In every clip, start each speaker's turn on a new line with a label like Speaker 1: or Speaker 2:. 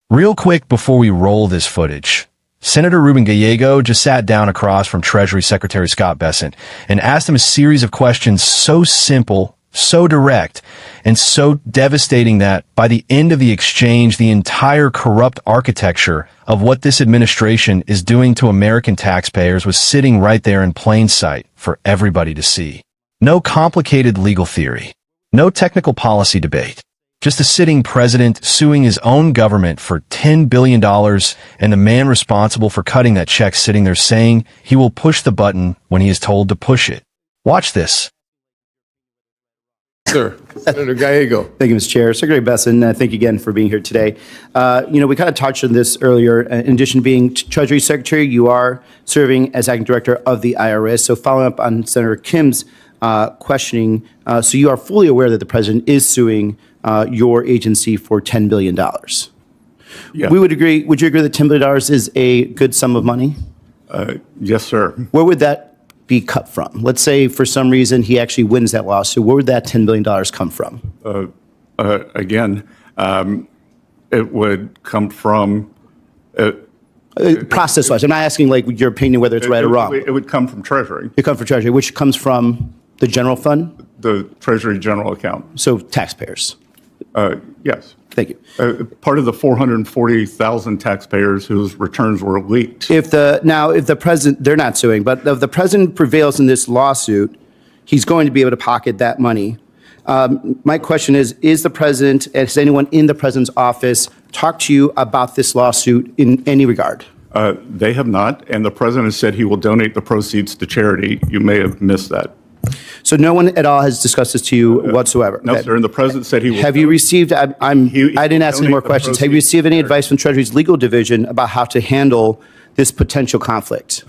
Speaker 1: Real quick before we roll this footage, Senator Ruben Gallego just sat down across from Treasury Secretary Scott Bessent and asked him a series of questions so simple, so direct, and so devastating that by the end of the exchange, the entire corrupt architecture of what this administration is doing to American taxpayers was sitting right there in plain sight for everybody to see. No complicated legal theory, no technical policy debate. Just a sitting president suing his own government for $10 billion and the man responsible for cutting that check sitting there saying he will push the button when he is told to push it. Watch this.
Speaker 2: Sir, Senator Gallego.
Speaker 3: Thank you, Mr. Chair. Secretary Bessent, thank you again for being here today. We kind of touched on this earlier. In addition to being Treasury Secretary, you are serving as Acting Director of the IRS. So following up on Senator Kim's questioning, so you are fully aware that the President is suing your agency for $10 billion.
Speaker 2: Yeah.
Speaker 3: We would agree. Would you agree that $10 billion is a good sum of money?
Speaker 2: Yes, sir.
Speaker 3: Where would that be cut from? Let's say for some reason he actually wins that lawsuit. Where would that $10 billion come from?
Speaker 2: It would come from...
Speaker 3: Process-wise. I'm not asking like your opinion whether it's right or wrong.
Speaker 2: It would come from Treasury.
Speaker 3: It comes from Treasury, which comes from the general fund?
Speaker 2: The Treasury general account.
Speaker 3: So taxpayers.
Speaker 2: Yes.
Speaker 3: Thank you.
Speaker 2: Part of the 440,000 taxpayers whose returns were leaked.
Speaker 3: If the president, they're not suing, but if the president prevails in this lawsuit, he's going to be able to pocket that money. My question is the president, has anyone in the president's office talked to you about this lawsuit in any regard?
Speaker 2: They have not, and the president has said he will donate the proceeds to charity. You may have missed that.
Speaker 3: So no one at all has discussed this to you whatsoever?
Speaker 2: No, sir, and the president said he will.
Speaker 3: Have you received, I didn't ask any more questions. Have you received any advice from Treasury's legal division about how to handle this potential conflict?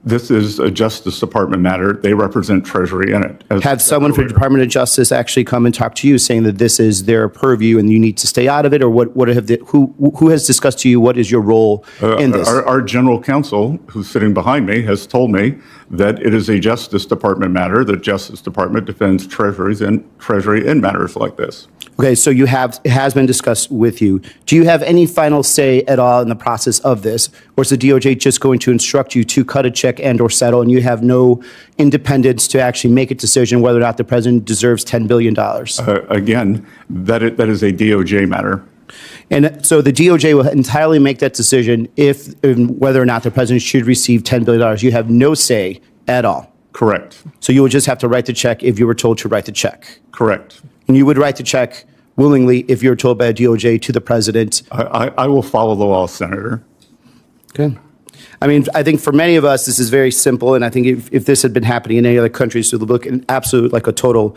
Speaker 2: This is a Justice Department matter. They represent Treasury in it.
Speaker 3: Have someone from the Department of Justice actually come and talk to you saying that this is their purview and you need to stay out of it? Or who has discussed to you what is your role in this?
Speaker 2: Our general counsel, who's sitting behind me, has told me that it is a Justice Department matter. The Justice Department defends Treasury in matters like this.
Speaker 3: Okay, so it has been discussed with you. Do you have any final say at all in the process of this? Or is the DOJ just going to instruct you to cut a check and or settle, and you have no independence to actually make a decision whether or not the president deserves $10 billion?
Speaker 2: Again, that is a DOJ matter.
Speaker 3: And so the DOJ will entirely make that decision whether or not the president should receive $10 billion. You have no say at all.
Speaker 2: Correct.
Speaker 3: So you would just have to write the check if you were told to write the check.
Speaker 2: Correct.
Speaker 3: And you would write the check willingly if you're told by a DOJ to the president.
Speaker 2: I will follow the law, Senator.
Speaker 3: Okay. I mean, I think for many of us, this is very simple. And I think if this had been happening in any other countries, it would look an absolute, like a total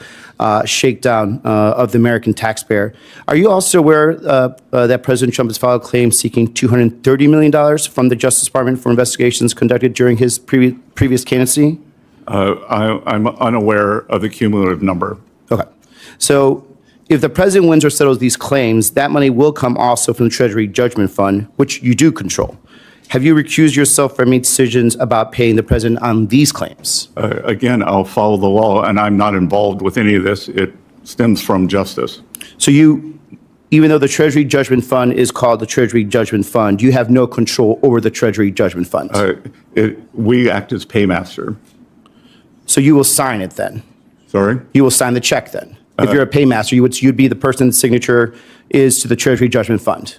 Speaker 3: shakedown of the American taxpayer. Are you also aware that President Trump has filed claims seeking $230 million from the Justice Department for investigations conducted during his previous candidacy?
Speaker 2: I'm unaware of the cumulative number.
Speaker 3: Okay. So if the president wins or settles these claims, that money will come also from the Treasury Judgment Fund, which you do control. Have you recused yourself from any decisions about paying the president on these claims?
Speaker 2: Again, I'll follow the law, and I'm not involved with any of this. It stems from justice.
Speaker 3: So even though the Treasury Judgment Fund is called the Treasury Judgment Fund, you have no control over the Treasury Judgment Fund?
Speaker 2: We act as paymaster.
Speaker 3: So you will sign it then?
Speaker 2: Sorry?
Speaker 3: You will sign the check then? If you're a paymaster, you'd be the person's signature is to the Treasury Judgment Fund?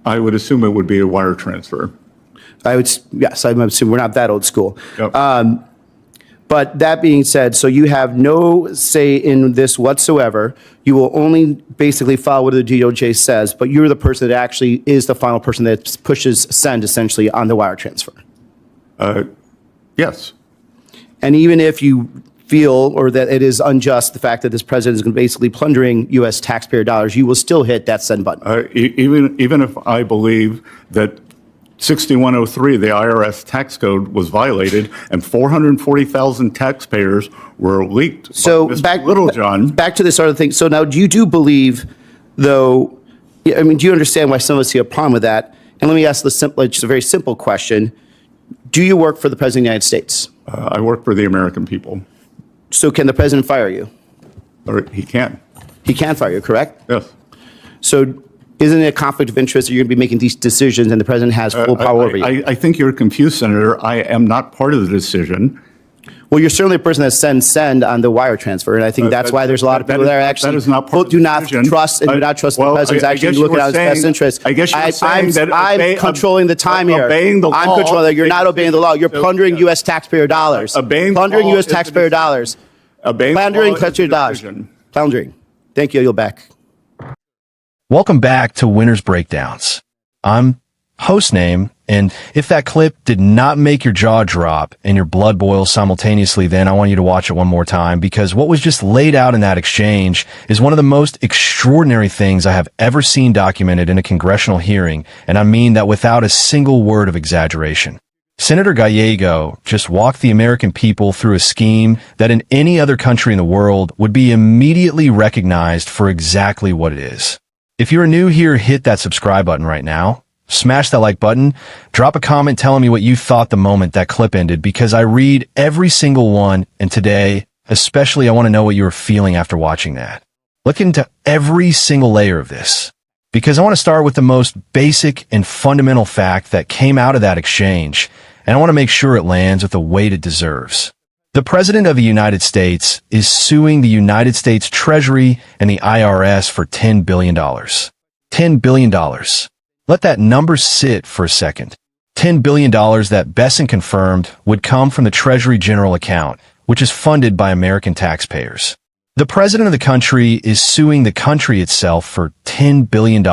Speaker 2: I would assume it would be a wire transfer.
Speaker 3: Yes, I'm assuming we're not that old school.
Speaker 2: Yep.
Speaker 3: But that being said, so you have no say in this whatsoever. You will only basically follow what the DOJ says, but you're the person that actually is the final person that pushes send essentially on the wire transfer.
Speaker 2: Yes.
Speaker 3: And even if you feel or that it is unjust, the fact that this president is basically plundering U.S. taxpayer dollars, you will still hit that send button.
Speaker 2: Even if I believe that 6103, the IRS tax code, was violated and 440,000 taxpayers were leaked.
Speaker 3: So
Speaker 2: back
Speaker 3: to this other thing. So now you do believe, though, I mean, do you understand why some of us see a problem with that? And let me ask just a very simple question. Do you work for the President of the United States?
Speaker 2: I work for the American people.
Speaker 3: So can the president fire you?
Speaker 2: Or he can.
Speaker 3: He can fire you, correct?
Speaker 2: Yes.
Speaker 3: So Isn't it a conflict of interest that you're going to be making these decisions and the president has full power over you?
Speaker 2: I think you're confused, Senator. I am not part of the decision.
Speaker 3: Well, you're certainly a person that send on the wire transfer, and I think that's why there's a lot of people that actually do not trust and do not trust the president's actually looking out his best interest.
Speaker 2: I guess you're saying that
Speaker 3: I'm controlling the time here.
Speaker 2: Obeying the law.
Speaker 3: I'm controlling that. You're not obeying the law. You're plundering U.S. taxpayer dollars. Plundering U.S. taxpayer dollars. Plundering taxpayer dollars. Plundering. Thank you. You'll back.
Speaker 1: Welcome back to Winners Breakdowns. I'm host name, and if that clip did not make your jaw drop and your blood boil simultaneously, then I want you to watch it one more time, because what was just laid out in that exchange is one of the most extraordinary things I have ever seen documented in a congressional hearing, and I mean that without a single word of exaggeration. Senator Gallego just walked the American people through a scheme that in any other country in the world would be immediately recognized for exactly what it is. If you're new here, hit that subscribe button right now. Smash that like button. Drop a comment telling me what you thought the moment that clip ended, because I read every single one, and today, especially, I want to know what you were feeling after watching that. Look into every single layer of this, because I want to start with the most basic and fundamental fact that came out of that exchange, and I want to make sure it lands with the weight it deserves. The President of the United States is suing the United States Treasury and the IRS for $10 billion. $10 billion. Let that number sit for a second. $10 billion that Bessent confirmed would come from the Treasury General account, which is funded by American taxpayers. The president of the country is suing the country itself for $10 billion.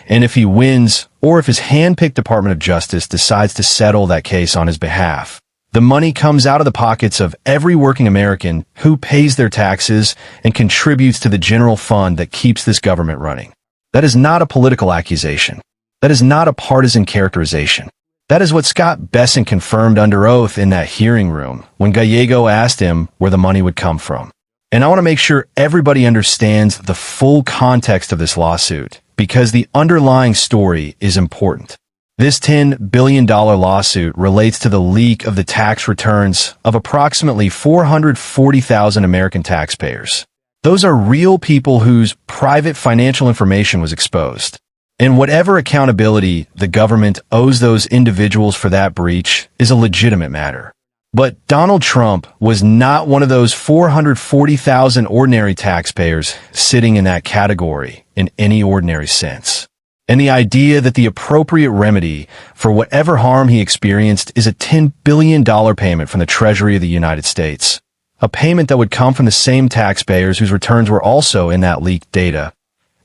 Speaker 1: And if he wins, or if his hand-picked Department of Justice decides to settle that case on his behalf, the money comes out of the pockets of every working American who pays their taxes and contributes to the general fund that keeps this government running. That is not a political accusation. That is not a partisan characterization. That is what Scott Bessent confirmed under oath in that hearing room when Gallego asked him where the money would come from. And I want to make sure everybody understands the full context of this lawsuit, because the underlying story is important. This $10 billion lawsuit relates to the leak of the tax returns of approximately 440,000 American taxpayers. Those are real people whose private financial information was exposed. And whatever accountability the government owes those individuals for that breach is a legitimate matter. But Donald Trump was not one of those 440,000 ordinary taxpayers sitting in that category in any ordinary sense. And the idea that the appropriate remedy for whatever harm he experienced is a $10 billion payment from the Treasury of the United States, a payment that would come from the same taxpayers whose returns were also in that leaked data,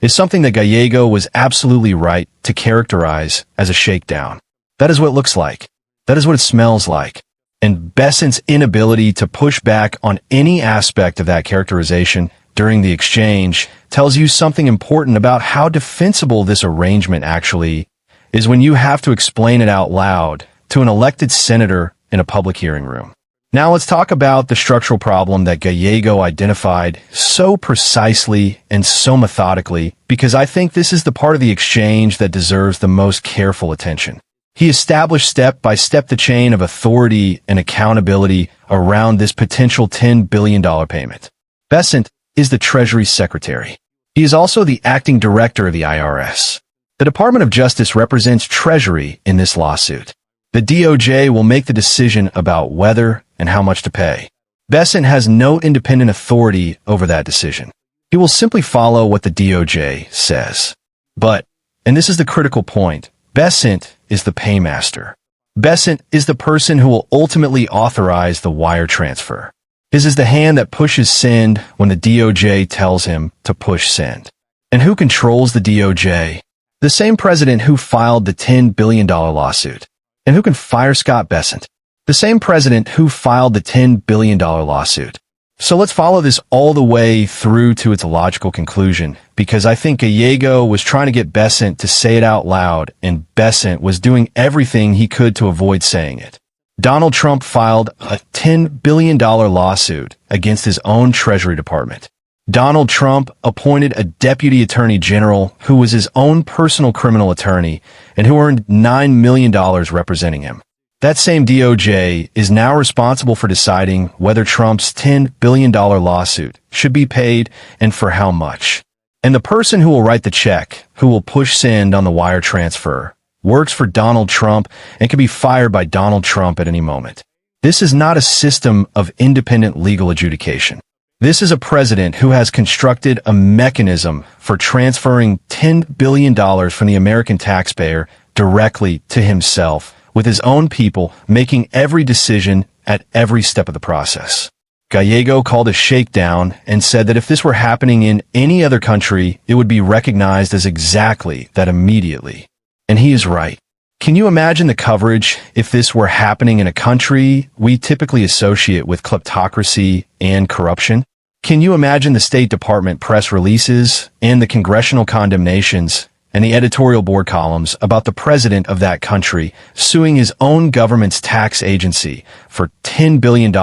Speaker 1: is something that Gallego was absolutely right to characterize as a shakedown. That is what it looks like. That is what it smells like. And Bessent's inability to push back on any aspect of that characterization during the exchange tells you something important about how defensible this arrangement actually is when you have to explain it out loud to an elected senator in a public hearing room. Now let's talk about the structural problem that Gallego identified so precisely and so methodically, because I think this is the part of the exchange that deserves the most careful attention. He established step by step the chain of authority and accountability around this potential $10 billion payment. Bessent is the Treasury Secretary. He is also the acting director of the IRS. The Department of Justice represents Treasury in this lawsuit. The DOJ will make the decision about whether and how much to pay. Bessent has no independent authority over that decision. He will simply follow what the DOJ says. But, and this is the critical point, Bessent is the paymaster. Bessent is the person who will ultimately authorize the wire transfer. His is the hand that pushes send when the DOJ tells him to push send. And who controls the DOJ? The same president who filed the $10 billion lawsuit. And who can fire Scott Bessent? The same president who filed the $10 billion lawsuit. So let's follow this all the way through to its logical conclusion, because I think Gallego was trying to get Bessent to say it out loud, and Bessent was doing everything he could to avoid saying it. Donald Trump filed a $10 billion lawsuit against his own Treasury Department. Donald Trump appointed a deputy attorney general who was his own personal criminal attorney and who earned $9 million representing him. That same DOJ is now responsible for deciding whether Trump's $10 billion lawsuit should be paid and for how much. And the person who will write the check, who will push send on the wire transfer, works for Donald Trump and can be fired by Donald Trump at any moment. This is not a system of independent legal adjudication. This is a president who has constructed a mechanism for transferring $10 billion from the American taxpayer directly to himself, with his own people making every decision at every step of the process. Gallego called a shakedown and said that if this were happening in any other country, it would be recognized as exactly that immediately. And he is right. Can you imagine the coverage if this were happening in a country we typically associate with kleptocracy and corruption? Can you imagine the State Department press releases and the congressional condemnations and the editorial board columns about the president of that country suing his own government's tax agency for $10 billion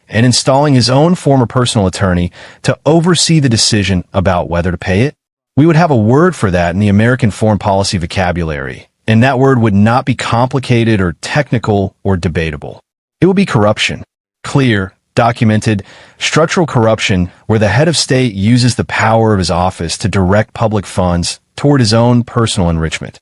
Speaker 1: and installing his own former personal attorney to oversee the decision about whether to pay it? We would have a word for that in the American foreign policy vocabulary, and that word would not be complicated or technical or debatable. It would be corruption. Clear, documented, structural corruption where the head of state uses the power of his office to direct public funds toward his own personal enrichment.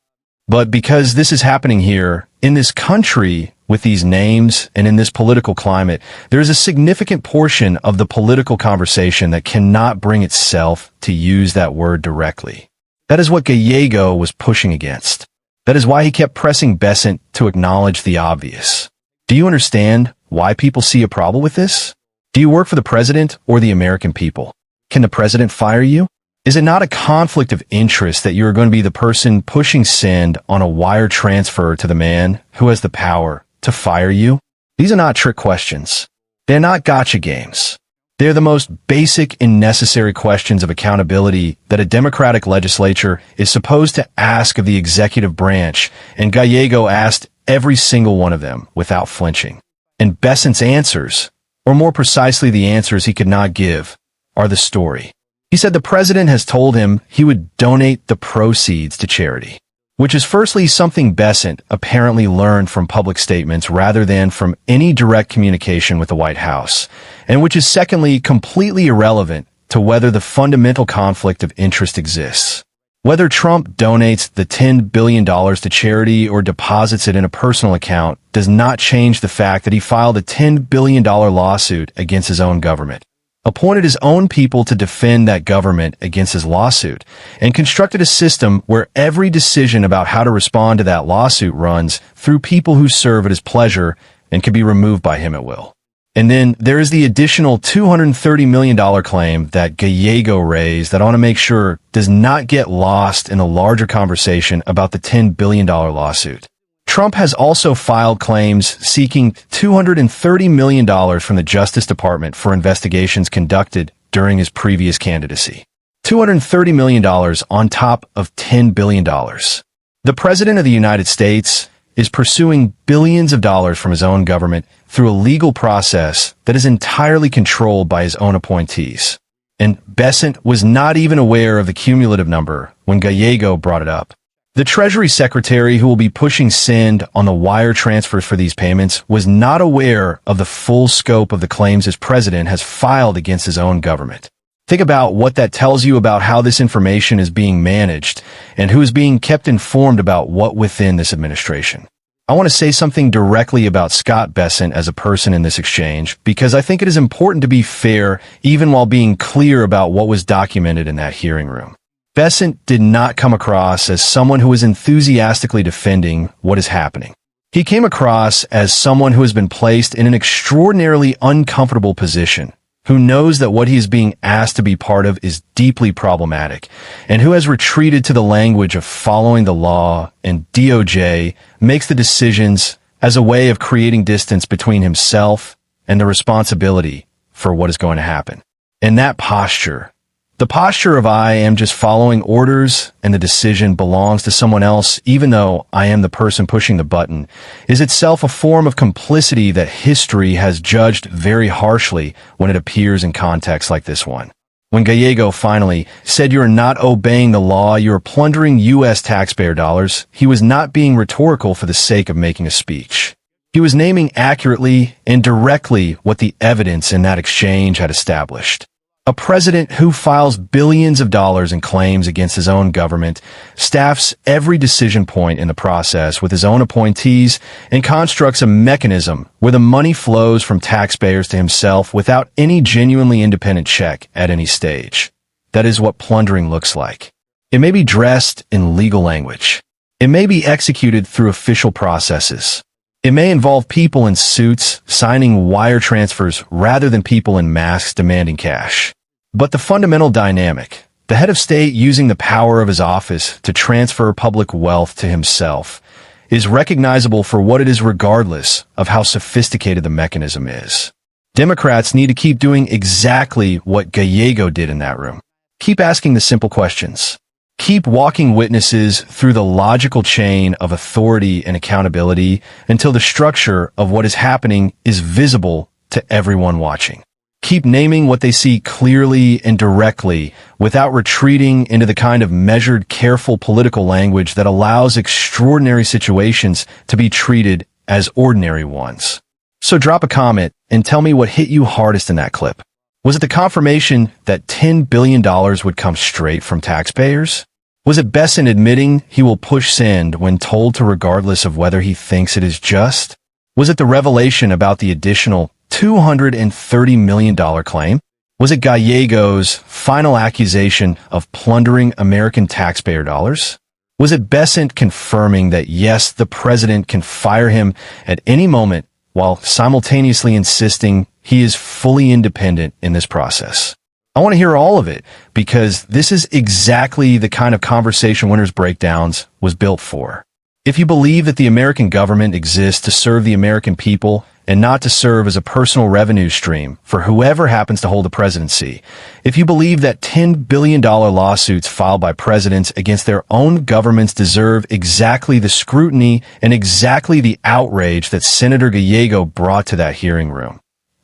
Speaker 1: But because this is happening here, in this country, with these names and in this political climate, there is a significant portion of the political conversation that cannot bring itself to use that word directly. That is what Gallego was pushing against. That is why he kept pressing Bessent to acknowledge the obvious. Do you understand why people see a problem with this? Do you work for the president or the American people? Can the president fire you? Is it not a conflict of interest that you are going to be the person pushing send on a wire transfer to the man who has the power to fire you? These are not trick questions. They're not gotcha games. They're the most basic and necessary questions of accountability that a democratic legislature is supposed to ask of the executive branch, and Gallego asked every single one of them without flinching. And Bessent's answers, or more precisely the answers he could not give, are the story. He said the president has told him he would donate the proceeds to charity, which is firstly something Bessent apparently learned from public statements rather than from any direct communication with the White House, and which is secondly completely irrelevant to whether the fundamental conflict of interest exists. Whether Trump donates the $10 billion to charity or deposits it in a personal account does not change the fact that he filed a $10 billion lawsuit against his own government, appointed his own people to defend that government against his lawsuit, and constructed a system where every decision about how to respond to that lawsuit runs through people who serve at his pleasure and can be removed by him at will. And then there is the additional $230 million claim that Gallego raised that I want to make sure does not get lost in the larger conversation about the $10 billion lawsuit. Trump has also filed claims seeking $230 million from the Justice Department for investigations conducted during his previous candidacy. $230 million on top of $10 billion. The President of the United States is pursuing billions of dollars from his own government through a legal process that is entirely controlled by his own appointees. And Bessent was not even aware of the cumulative number when Gallego brought it up. The Treasury Secretary who will be pushing send on the wire transfers for these payments was not aware of the full scope of the claims his president has filed against his own government. Think about what that tells you about how this information is being managed and who is being kept informed about what within this administration. I want to say something directly about Scott Bessent as a person in this exchange because I think it is important to be fair even while being clear about what was documented in that hearing room. Bessent did not come across as someone who is enthusiastically defending what is happening. He came across as someone who has been placed in an extraordinarily uncomfortable position, who knows that what he is being asked to be part of is deeply problematic, and who has retreated to the language of following the law, and DOJ makes the decisions as a way of creating distance between himself and the responsibility for what is going to happen. And that posture, the posture of I am just following orders and the decision belongs to someone else even though I am the person pushing the button, is itself a form of complicity that history has judged very harshly when it appears in contexts like this one. When Gallego finally said you are not obeying the law, you are plundering U.S. taxpayer dollars, he was not being rhetorical for the sake of making a speech. He was naming accurately and directly what the evidence in that exchange had established. A president who files billions of dollars in claims against his own government, staffs every decision point in the process with his own appointees, and constructs a mechanism where the money flows from taxpayers to himself without any genuinely independent check at any stage. That is what plundering looks like. It may be dressed in legal language. It may be executed through official processes. It may involve people in suits signing wire transfers rather than people in masks demanding cash. But the fundamental dynamic, the head of state using the power of his office to transfer public wealth to himself, is recognizable for what it is regardless of how sophisticated the mechanism is. Democrats need to keep doing exactly what Gallego did in that room. Keep asking the simple questions. Keep walking witnesses through the logical chain of authority and accountability until the structure of what is happening is visible to everyone watching. Keep naming what they see clearly and directly without retreating into the kind of measured, careful political language that allows extraordinary situations to be treated as ordinary ones. So drop a comment and tell me what hit you hardest in that clip. Was it the confirmation that $10 billion would come straight from taxpayers? Was it Bessent admitting he will push send when told to regardless of whether he thinks it is just? Was it the revelation about the additional $230 million claim? Was it Gallego's final accusation of plundering American taxpayer dollars? Was it Bessent confirming that yes, the president can fire him at any moment while simultaneously insisting he is fully independent in this process? I want to hear all of it because this is exactly the kind of conversation Winners Breakdowns was built for. If you believe that the American government exists to serve the American people and not to serve as a personal revenue stream for whoever happens to hold the presidency, if you believe that $10 billion lawsuits filed by presidents against their own governments deserve exactly the scrutiny and exactly the outrage that Senator Gallego brought to that hearing room,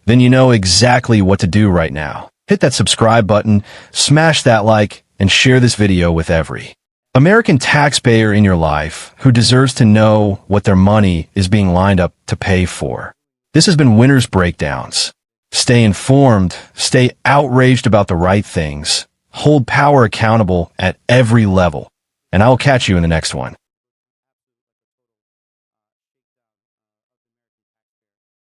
Speaker 1: then you know exactly what to do right now. Hit that subscribe button, smash that like, and share this video with every American taxpayer in your life who deserves to know what their money is being lined up to pay for. This has been Winners Breakdowns. Stay informed, stay outraged about the right things, hold power accountable at every level, and I will catch you in the next one.